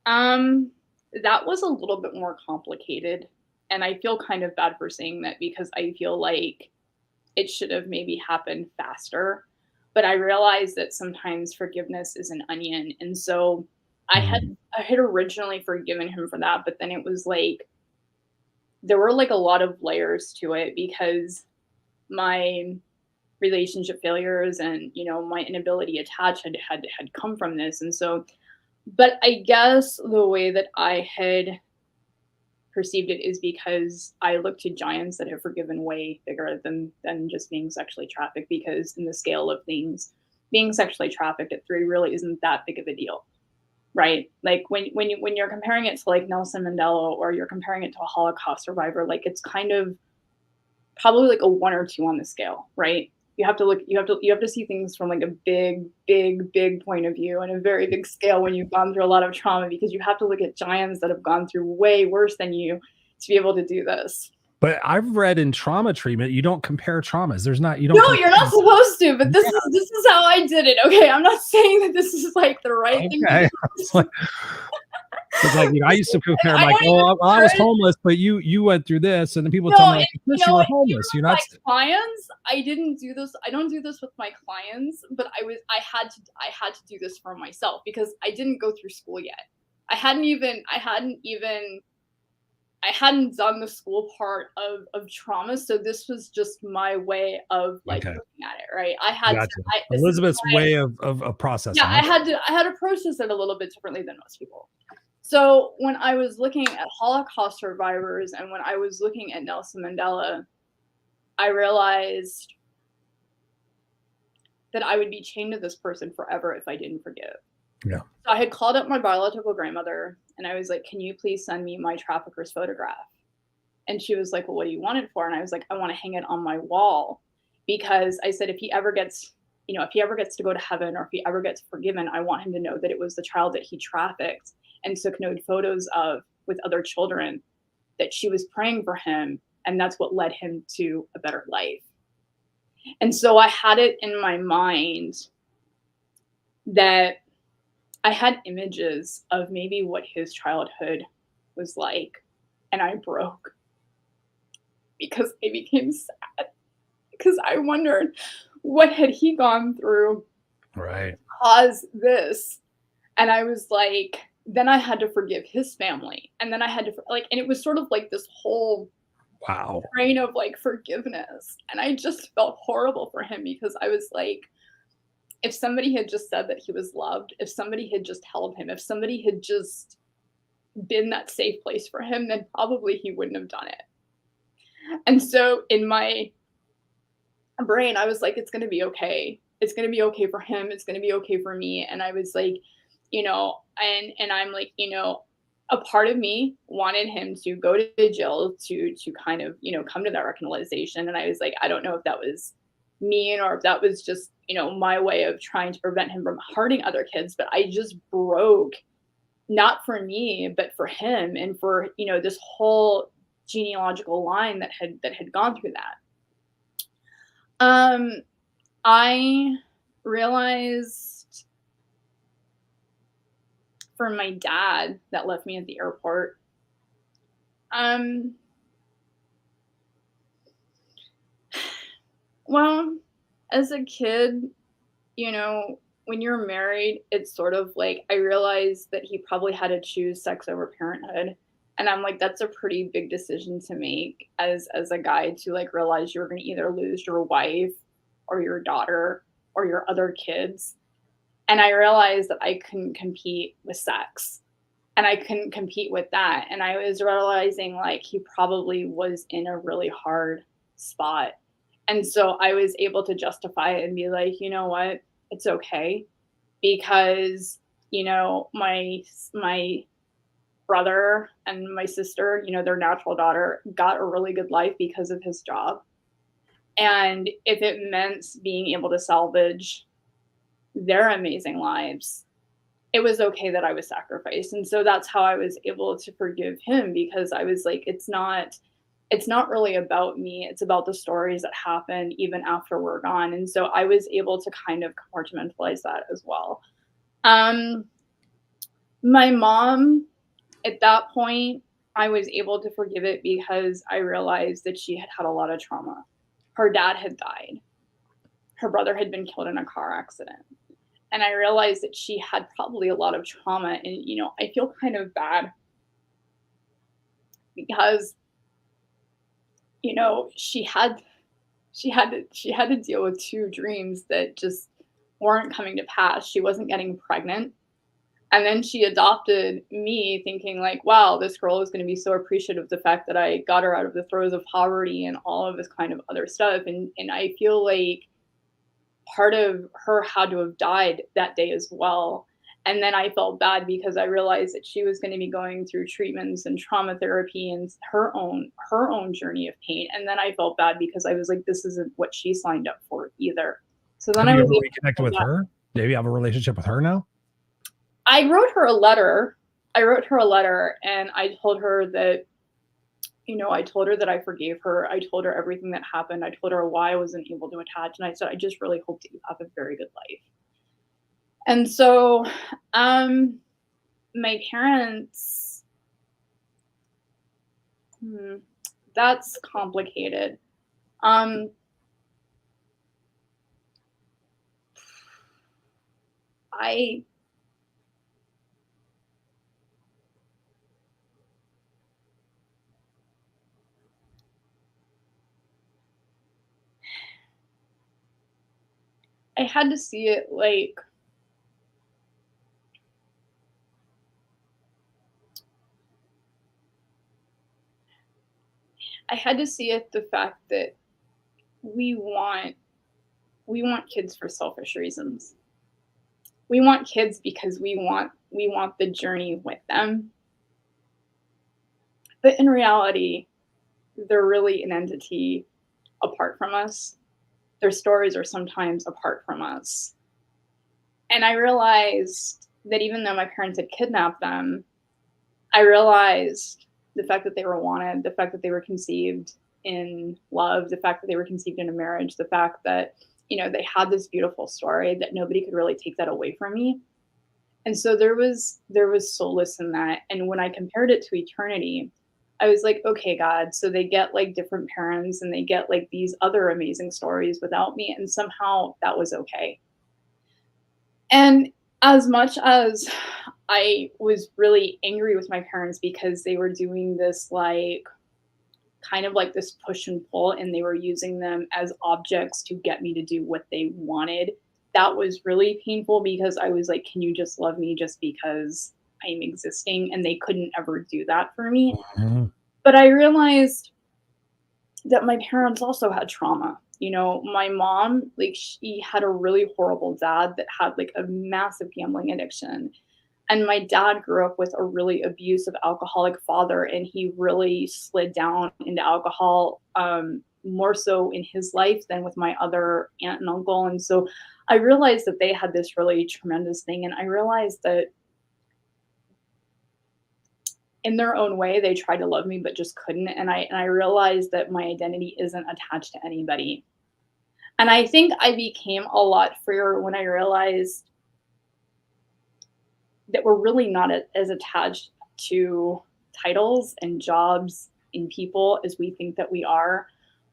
that was a little bit more complicated. And I feel kind of bad for saying that because I feel like it should have maybe happened faster. But I realized that sometimes forgiveness is an onion. And so I had originally forgiven him for that. But then it was like, there were like a lot of layers to it because my relationship failures and, you know, my inability to attach had come from this. And so, but I guess the way that I had perceived it is because I look to giants that have forgiven way bigger than just being sexually trafficked, because in the scale of things, being sexually trafficked at 3 really isn't that big of a deal, right? Like when you're comparing it to like Nelson Mandela, or you're comparing it to a Holocaust survivor, like it's kind of probably like a 1 or 2 on the scale, right? You have to see things from like a big point of view and a very big scale when you've gone through a lot of trauma, because you have to look at giants that have gone through way worse than you to be able to do this. But I've read in trauma treatment, you don't compare traumas. You're not supposed to, but this is how I did it. Okay. I'm not saying that this is like the right thing to do. It's like, you know, I used to compare, like, oh, I was homeless, but you went through this, and then people tell me, like, you were homeless. You're not. Clients, I didn't do this. I don't do this with my clients, but I had to do this for myself because I didn't go through school yet. I hadn't done the school part of trauma, so this was just my way of like looking at it, right? I had Elizabeth's way of processing. Yeah, I had to process it a little bit differently than most people. So when I was looking at Holocaust survivors and when I was looking at Nelson Mandela, I realized that I would be chained to this person forever if I didn't forgive. Yeah. So I had called up my biological grandmother and I was like, can you please send me my trafficker's photograph? And she was like, well, what do you want it for? And I was like, I want to hang it on my wall, because I said, if he ever gets to go to heaven, or if he ever gets forgiven, I want him to know that it was the child that he trafficked and took nude photos of with other children, that she was praying for him. And that's what led him to a better life. And so I had it in my mind that I had images of maybe what his childhood was like. And I broke because I became sad, because I wondered, what had he gone through right to cause this? And I was like, then I had to forgive his family. And then I had to and it was sort of like this whole Wow. train of like forgiveness. And I just felt horrible for him because I was like, if somebody had just said that he was loved, if somebody had just held him, if somebody had just been that safe place for him, then probably he wouldn't have done it. And so in my brain, I was like, it's going to be okay. It's going to be okay for him. It's going to be okay for me. And I was like, and I'm like, a part of me wanted him to go to jail to kind of, come to that realization. And I was like, I don't know if that was mean or if that was just, my way of trying to prevent him from hurting other kids. But I just broke, not for me, but for him and for, this whole genealogical line that had gone through that. I realized for my dad that left me at the airport, well, as a kid, when you're married, it's sort of like I realized that he probably had to choose sex over parenthood. And I'm like, that's a pretty big decision to make as a guy to like realize you're going to either lose your wife or your daughter or your other kids. And I realized that I couldn't compete with sex and I couldn't compete with that. And I was realizing like he probably was in a really hard spot. And so I was able to justify it and be like, you know what? It's okay because, my brother and my sister, their natural daughter got a really good life because of his job. And if it meant being able to salvage their amazing lives, it was okay that I was sacrificed. And so that's how I was able to forgive him because I was like, it's not really about me. It's about the stories that happen even after we're gone. And so I was able to kind of compartmentalize that as well. My mom, at that point, I was able to forgive it because I realized that she had had a lot of trauma. Her dad had died. Her brother had been killed in a car accident. And I realized that she had probably a lot of trauma. And, I feel kind of bad because, she had to deal with two dreams that just weren't coming to pass. She wasn't getting pregnant. And then she adopted me thinking like, wow, this girl is going to be so appreciative of the fact that I got her out of the throes of poverty and all of this kind of other stuff. And I feel like part of her had to have died that day as well. And then I felt bad because I realized that she was going to be going through treatments and trauma therapy and her own journey of pain. And then I felt bad because I was like, this isn't what she signed up for either. So then have I you was ever reconnected with her? Do you have a relationship with her now? I wrote her a letter. And I told her that, I told her that I forgave her. I told her everything that happened. I told her why I wasn't able to attach. And I said, I just really hope that you have a very good life. And so, my parents, that's complicated. I had to see it like the fact that we want kids for selfish reasons. We want kids because we want the journey with them. But in reality, they're really an entity apart from us. Their stories are sometimes apart from us. And I realized that even though my parents had kidnapped them, I realized the fact that they were wanted, the fact that they were conceived in love, the fact that they were conceived in a marriage, the fact that, they had this beautiful story that nobody could really take that away from me. And so there was solace in that. And when I compared it to eternity, I was like, okay, God, so they get like different parents and they get like these other amazing stories without me. And somehow that was okay. And As much as I was really angry with my parents because they were doing this like kind of like this push and pull, and they were using them as objects to get me to do what they wanted. That was really painful because I was like, can you just love me just because I'm existing? And they couldn't ever do that for me. Mhm. But I realized that my parents also had trauma. You know, my mom, like, she had a really horrible dad that had like a massive gambling addiction. And my dad grew up with a really abusive alcoholic father, and he really slid down into alcohol, more so in his life than with my other aunt and uncle. And so I realized that they had this really tremendous thing. And I realized that in their own way, they tried to love me, but just couldn't. And I realized that my identity isn't attached to anybody. And I think I became a lot freer when I realized that we're really not as attached to titles and jobs and people as we think that we are.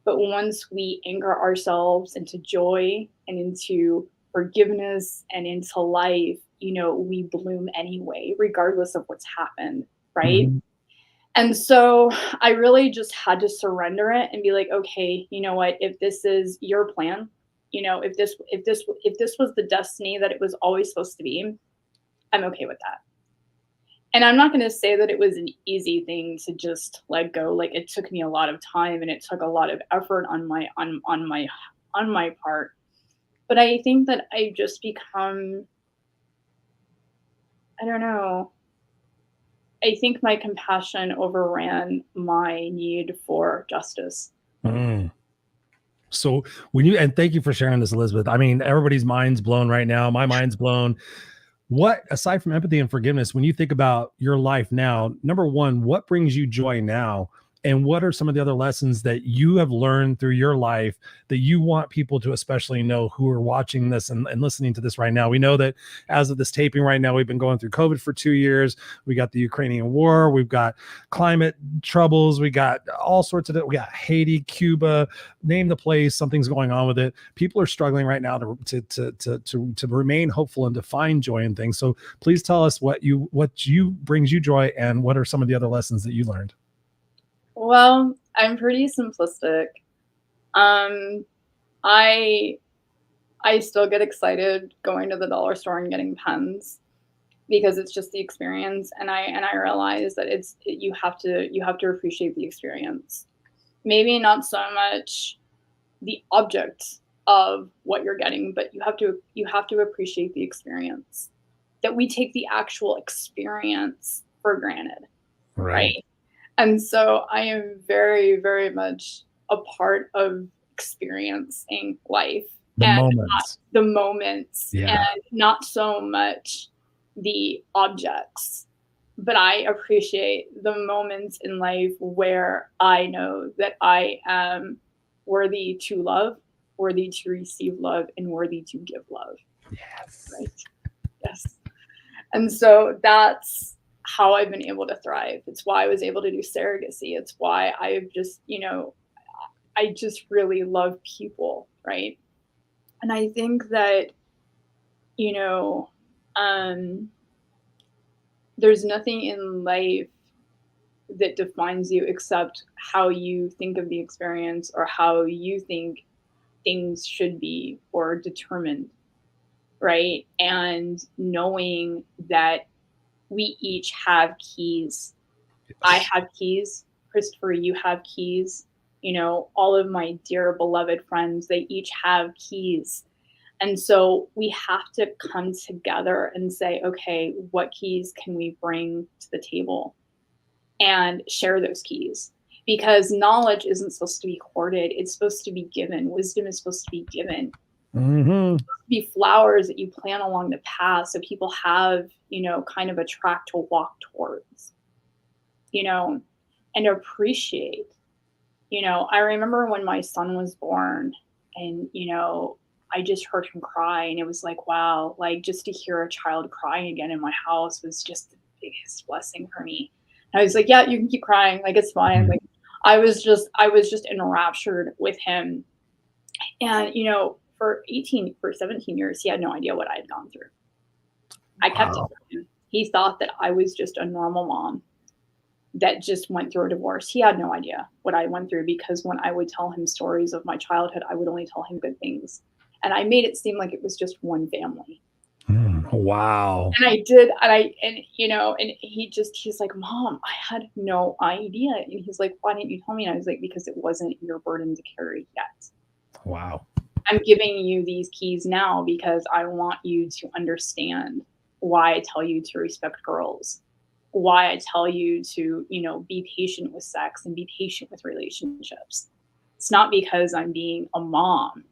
But once we anchor ourselves into joy and into forgiveness and into life, you know, we bloom anyway, regardless of what's happened, right? Mhm. And so I really just had to surrender it and be like, okay, you know what, if this is your plan, you know, if this was the destiny that it was always supposed to be, I'm okay with that. And I'm not going to say that it was an easy thing to just let go. Like, it took me a lot of time and it took a lot of effort on my part. But I think that I just become, I don't know. I think my compassion overran my need for justice. Mm. So when you, and thank you for sharing this, Elizabeth. I mean, everybody's mind's blown right now. My mind's blown. What, aside from empathy and forgiveness, when you think about your life now, number one, what brings you joy now? And what are some of the other lessons that you have learned through your life that you want people to especially know who are watching this and listening to this right now? We know that as of this taping right now, we've been going through COVID for 2 years. We got the Ukrainian war. We've got climate troubles. We got all sorts of it. We got Haiti, Cuba, name the place. Something's going on with it. People are struggling right now to remain hopeful and to find joy in things. So please tell us what you brings you joy and what are some of the other lessons that you learned. Well, I'm pretty simplistic. Um, I I still get excited going to the dollar store and getting pens because it's just the experience, and I realize that you have to appreciate the experience. Maybe not so much the object of what you're getting, but you have to appreciate the experience. That we take the actual experience for granted, Right. right? And so I am very, very much a part of experiencing life The and not moments. the moments and Yeah. not so much the objects. But I appreciate the moments in life where I know that I am worthy to love, worthy to receive love, and worthy to give love. Yes. Right? Yes. And so that's how I've been able to thrive. It's why I was able to do surrogacy. It's why I've just, I just really love people, right? And I think that, you know, um, there's nothing in life that defines you except how you think of the experience or how you think things should be or determined, right? And knowing that we each have keys. I have keys. Christopher, you have keys. You know, all of my dear beloved friends, they each have keys. And so we have to come together and say, okay, what keys can we bring to the table and share those keys? Because knowledge isn't supposed to be hoarded, it's supposed to be given. Wisdom is supposed to be given. Mm-hmm. Be flowers that you plant along the path so people have, kind of a track to walk towards, you know, and appreciate. I remember when my son was born and, I just heard him cry and it was like, wow, like just to hear a child crying again in my house was just the biggest blessing for me. And I was like, yeah, you can keep crying. Like, it's fine. Like, I was just enraptured with him. And, for 17 years, he had no idea what I had gone through. I kept it from him. He thought that I was just a normal mom that just went through a divorce. He had no idea what I went through, because when I would tell him stories of my childhood, I would only tell him good things. And I made it seem like it was just one family. Wow. And I did, and he's like, Mom, I had no idea. And he's like, why didn't you tell me? And I was like, because it wasn't your burden to carry yet. Wow. I'm giving you these keys now because I want you to understand why I tell you to respect girls, why I tell you to, be patient with sex and be patient with relationships. It's not because I'm being a mom.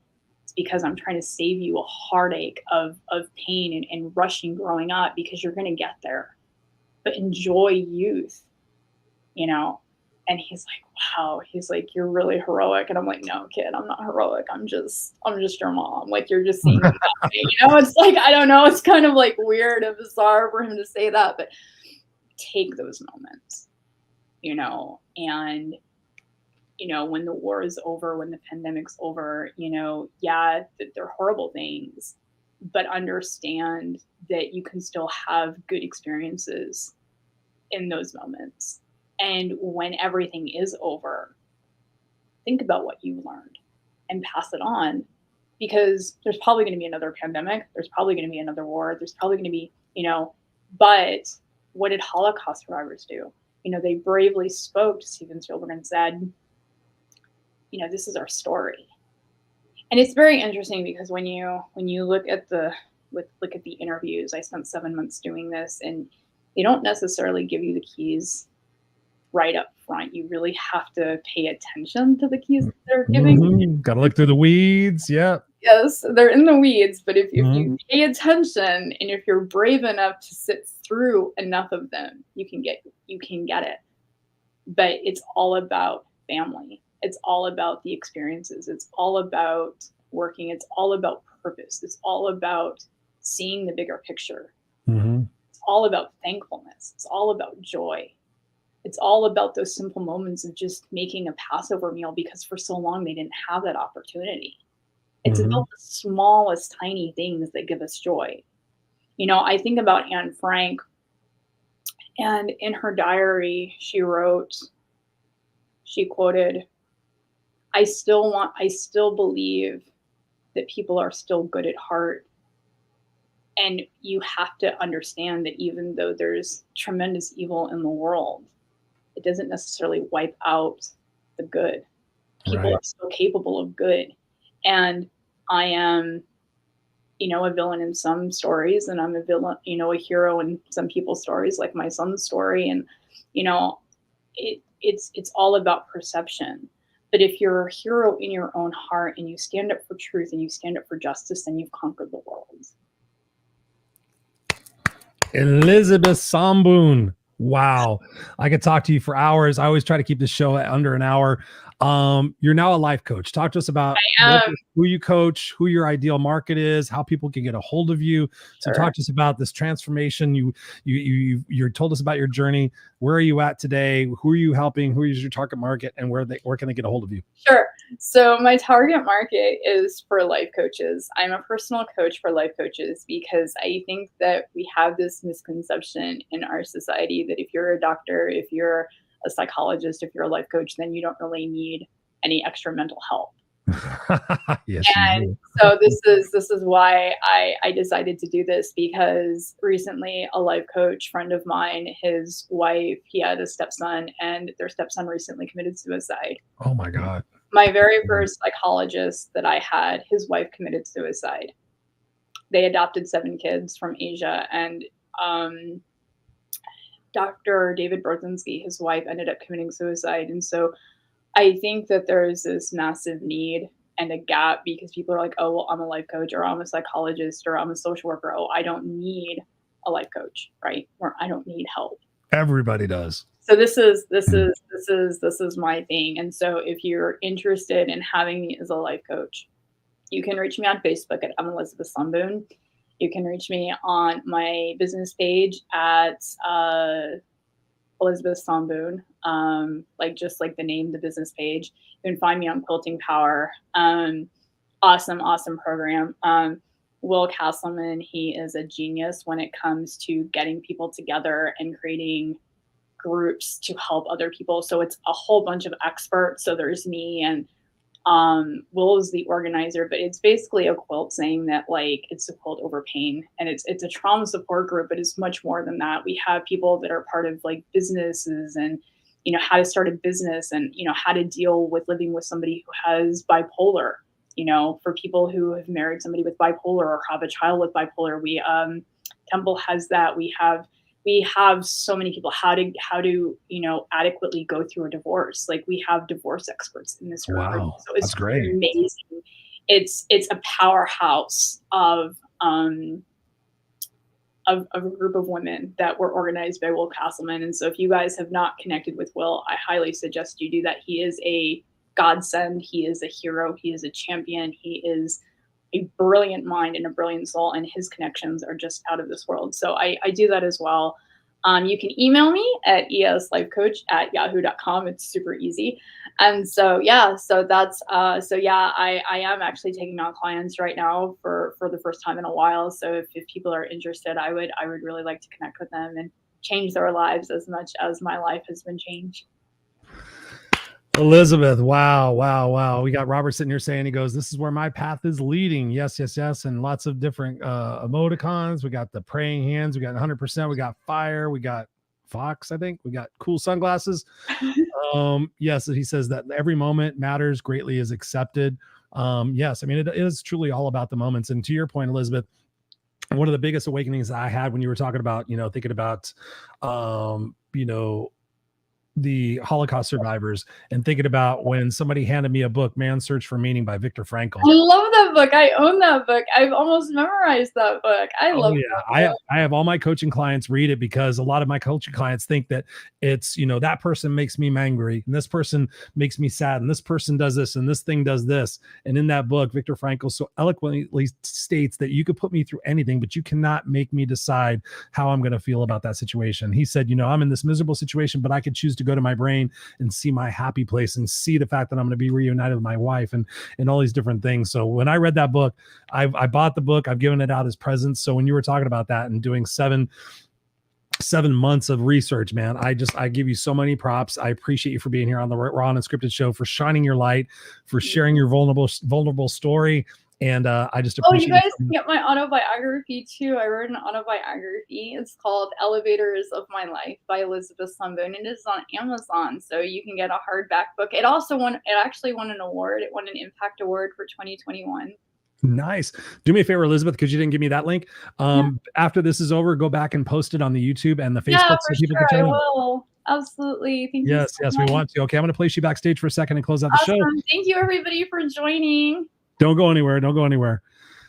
It's because I'm trying to save you a heartache of pain and rushing growing up, because you're going to get there. But enjoy youth, And he's like, wow. He's like, you're really heroic. And I'm like, no, kid, I'm not heroic. I'm just your mom. Like, you're just seeing me that way. It's like, I don't know. It's kind of like weird and bizarre for him to say that, but take those moments, and, when the war is over, when the pandemic's over, they're horrible things, but understand that you can still have good experiences in those moments. And when everything is over, think about what you learned and pass it on, because there's probably going to be another pandemic. There's probably going to be another war. There's probably going to be, but what did Holocaust survivors do? They bravely spoke to Steven Spielberg and said, this is our story. And it's very interesting, because when you look at the interviews, I spent 7 months doing this, and they don't necessarily give you the keys right up front. You really have to pay attention to the keys that they're giving. Got to look through the weeds. Yeah. Yes, they're in the weeds, but if you pay attention, and if you're brave enough to sit through enough of them, you can get it. But it's all about family. It's all about the experiences. It's all about working. It's all about purpose. It's all about seeing the bigger picture. It's all about thankfulness. It's all about joy. It's all about those simple moments of just making a Passover meal, because for so long they didn't have that opportunity. It's about the smallest tiny things that give us joy. I think about Anne Frank, and in her diary, she quoted, I still believe that people are still good at heart. And you have to understand that even though there's tremendous evil in the world, it doesn't necessarily wipe out the good. People are still capable of good. And I am, a villain in some stories, and I'm a villain, a hero in some people's stories, like my son's story. And, it's all about perception. But if you're a hero in your own heart, and you stand up for truth, and you stand up for justice, then you've conquered the world. Elizabeth Somboun. Wow. I could talk to you for hours. I always try to keep the show at under an hour. You're now a life coach. Talk to us about who you coach, who your ideal market is, how people can get a hold of you. So talk to us about this transformation. You told us about your journey. Where are you at today? Who are you helping? Who is your target market, and where can they get a hold of you? Sure. So my target market is for life coaches. I'm a personal coach for life coaches, because I think that we have this misconception in our society that if you're a doctor, if you're a psychologist, if you're a life coach, then you don't really need any extra mental help. Yes. And so this is why I decided to do this, because recently a life coach friend of mine, his wife, he had a stepson, and their stepson recently committed suicide. Oh my God. My very first psychologist that I had, his wife committed suicide. They adopted 7 kids from Asia, and Dr. David Brzezinski, his wife, ended up committing suicide. And so I think that there's this massive need and a gap, because people are like, oh, well, I'm a life coach, or I'm a psychologist, or I'm a social worker. Oh, I don't need a life coach, right? Or I don't need help. Everybody does. So this is my thing. And so if you're interested in having me as a life coach, you can reach me on Facebook at I'm Elizabeth Somboun. You can reach me on my business page at Elizabeth Somboun, just like the name, the business page. You can find me on Quilting Power. Awesome program. Will Castleman, he is a genius when it comes to getting people together and creating groups to help other people. So it's a whole bunch of experts. So there's me, and Will is the organizer, but it's basically a quilt saying that like it's a quilt over pain, and it's a trauma support group, but it's much more than that. We have people that are part of like businesses and how to start a business, and how to deal with living with somebody who has bipolar. For people who have married somebody with bipolar or have a child with bipolar, we Temple has that. We have so many people how to adequately go through a divorce. Like we have divorce experts in this room. Wow, so it's that's great. Amazing. It's a powerhouse of a group of women that were organized by Will Castleman. And so if you guys have not connected with Will, I highly suggest you do that. He is a godsend. He is a hero. He is a champion. He is a brilliant mind and a brilliant soul, and his connections are just out of this world. So I do that as well. You can email me at eslifecoach@yahoo.com. It's super easy. And so, that's, I am actually taking on clients right now for the first time in a while. So if people are interested, I would really like to connect with them and change their lives as much as my life has been changed. Elizabeth, wow. We got Robert sitting here saying, he goes, this is where my path is leading. Yes. And lots of different emoticons. We got the praying hands. We got 100%. We got fire. We got Fox, I think. We got cool sunglasses. Yes, he says that every moment matters greatly is accepted. Yes, I mean, it is truly all about the moments. And to your point, Elizabeth, one of the biggest awakenings I had when you were talking about, thinking about, the Holocaust survivors, and thinking about when somebody handed me a book, Man's Search for Meaning by Viktor Frankl. I love that book. I own that book. I've almost memorized that book. I love that book. I have all my coaching clients read it, because a lot of my coaching clients think that it's, that person makes me angry, and this person makes me sad, and this person does this, and this thing does this. And in that book, Viktor Frankl so eloquently states that you could put me through anything, but you cannot make me decide how I'm going to feel about that situation. He said, I'm in this miserable situation, but I could choose to go to my brain and see my happy place and see the fact that I'm going to be reunited with my wife and all these different things. So when I read that book, I bought the book. I've given it out as presents. So when you were talking about that and doing 7 months of research, man, I give you so many props. I appreciate you for being here on the Raw and Unscripted show, for shining your light, for sharing your vulnerable story. And I just appreciate you guys can get my autobiography too. I wrote an autobiography. It's called Elevators of My Life by Elizabeth Somboun. It is on Amazon, so you can get a hardback book. It actually won an award. It won an Impact Award for 2021. Nice. Do me a favor, Elizabeth, because you didn't give me that link. After this is over, go back and post it on the YouTube and the Facebook. Yeah, for sure. I will. Absolutely. Thank you. Yes, we want to. Okay, I'm going to place you backstage for a second and close out the show. Thank you, everybody, for joining. Don't go anywhere.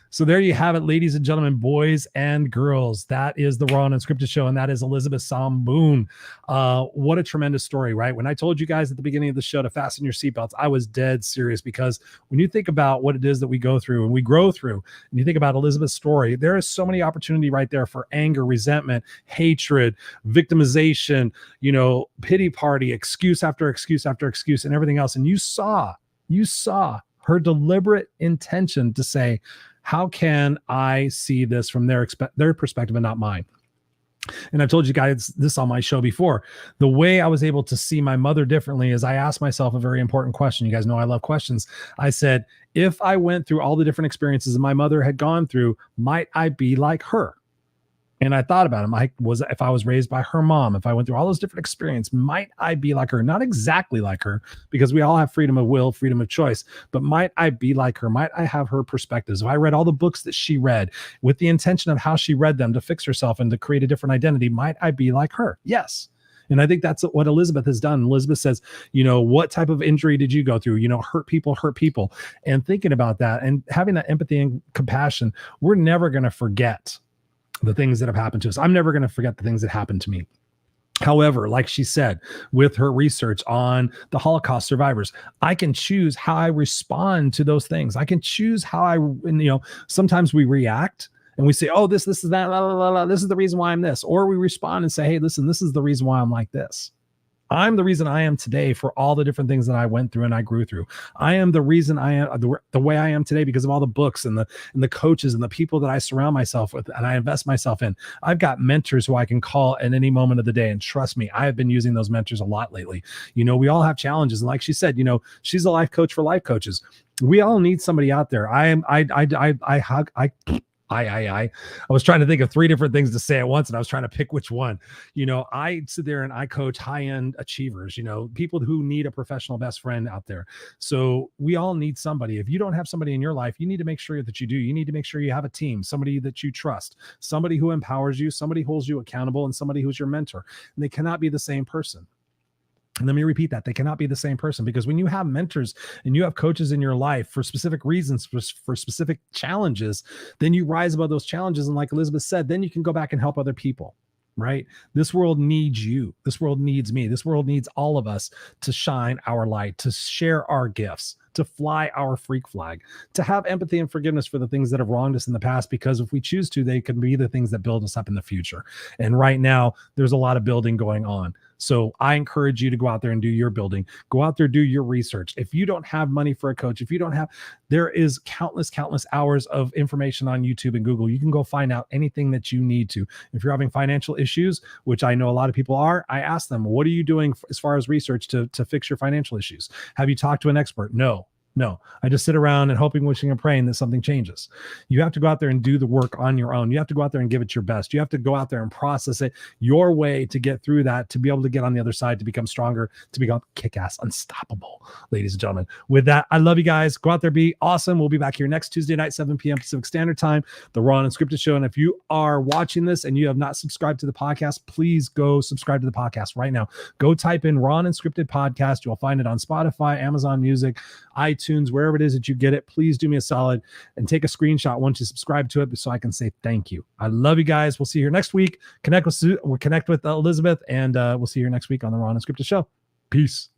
So there you have it, ladies and gentlemen, boys and girls. That is the Raw and Unscripted show, and that is Elizabeth Somboun. What a tremendous story, right? When I told you guys at the beginning of the show to fasten your seatbelts, I was dead serious, because when you think about what it is that we go through and we grow through, and you think about Elizabeth's story, there is so many opportunity right there for anger, resentment, hatred, victimization, pity party, excuse after excuse after excuse, and everything else. And you saw her deliberate intention to say, how can I see this from their perspective and not mine? And I've told you guys this on my show before. The way I was able to see my mother differently is I asked myself a very important question. You guys know I love questions. I said, if I went through all the different experiences that my mother had gone through, might I be like her? And I thought about it. If I was raised by her mom, if I went through all those different experiences, might I be like her? Not exactly like her, because we all have freedom of will, freedom of choice, but might I be like her? Might I have her perspectives? If I read all the books that she read with the intention of how she read them to fix herself and to create a different identity, might I be like her? Yes. And I think that's what Elizabeth has done. Elizabeth says, what type of injury did you go through? Hurt people. And thinking about that and having that empathy and compassion, we're never going to forget the things that have happened to us. I'm never going to forget the things that happened to me. However, like she said, with her research on the Holocaust survivors, I can choose how I respond to those things. I can choose how sometimes we react and we say, oh, this is that, la, la, la, la. This is the reason why I'm this. Or we respond and say, hey, listen, this is the reason why I'm like this. I'm the reason I am today for all the different things that I went through and I grew through. I am the reason I am the way I am today because of all the books and the coaches and the people that I surround myself with and I invest myself in. I've got mentors who I can call at any moment of the day. And trust me, I have been using those mentors a lot lately. You know, we all have challenges. And like she said, you know, she's a life coach for life coaches. We all need somebody out there. I was trying to think of 3 different things to say at once, and I was trying to pick which one. You know, I sit there and I coach high-end achievers, you know, people who need a professional best friend out there. So we all need somebody. If you don't have somebody in your life, you need to make sure that you do. You need to make sure you have a team, somebody that you trust, somebody who empowers you, somebody who holds you accountable, and somebody who's your mentor. And they cannot be the same person. And let me repeat that. They cannot be the same person, because when you have mentors and you have coaches in your life for specific reasons, for specific challenges, then you rise above those challenges. And like Elizabeth said, then you can go back and help other people, right? This world needs you. This world needs me. This world needs all of us to shine our light, to share our gifts, to fly our freak flag, to have empathy and forgiveness for the things that have wronged us in the past, because if we choose to, they can be the things that build us up in the future. And right now, there's a lot of building going on. So I encourage you to go out there and do your building. Go out there, do your research. If you don't have money for a coach, if you don't have, there is countless hours of information on YouTube and Google. You can go find out anything that you need to. If you're having financial issues, which I know a lot of people are, I ask them, what are you doing as far as research to fix your financial issues? Have you talked to an expert? No, I just sit around and hoping, wishing, and praying that something changes. You have to go out there and do the work on your own. You have to go out there and give it your best. You have to go out there and process it your way to get through that, to be able to get on the other side, to become stronger, to become kick-ass, unstoppable, ladies and gentlemen. With that, I love you guys. Go out there, be awesome. We'll be back here next Tuesday night, 7 p.m. Pacific Standard Time, the Raw and Unscripted Show. And if you are watching this and you have not subscribed to the podcast, please go subscribe to the podcast right now. Go type in Raw and Unscripted Podcast. You'll find it on Spotify, Amazon Music, iTunes, wherever it is that you get it. Please do me a solid and take a screenshot once you subscribe to it so I can say thank you. I love you guys. We'll see you here next week. Connect with Elizabeth, and we'll see you here next week on the Raw and Unscripted Show. Peace.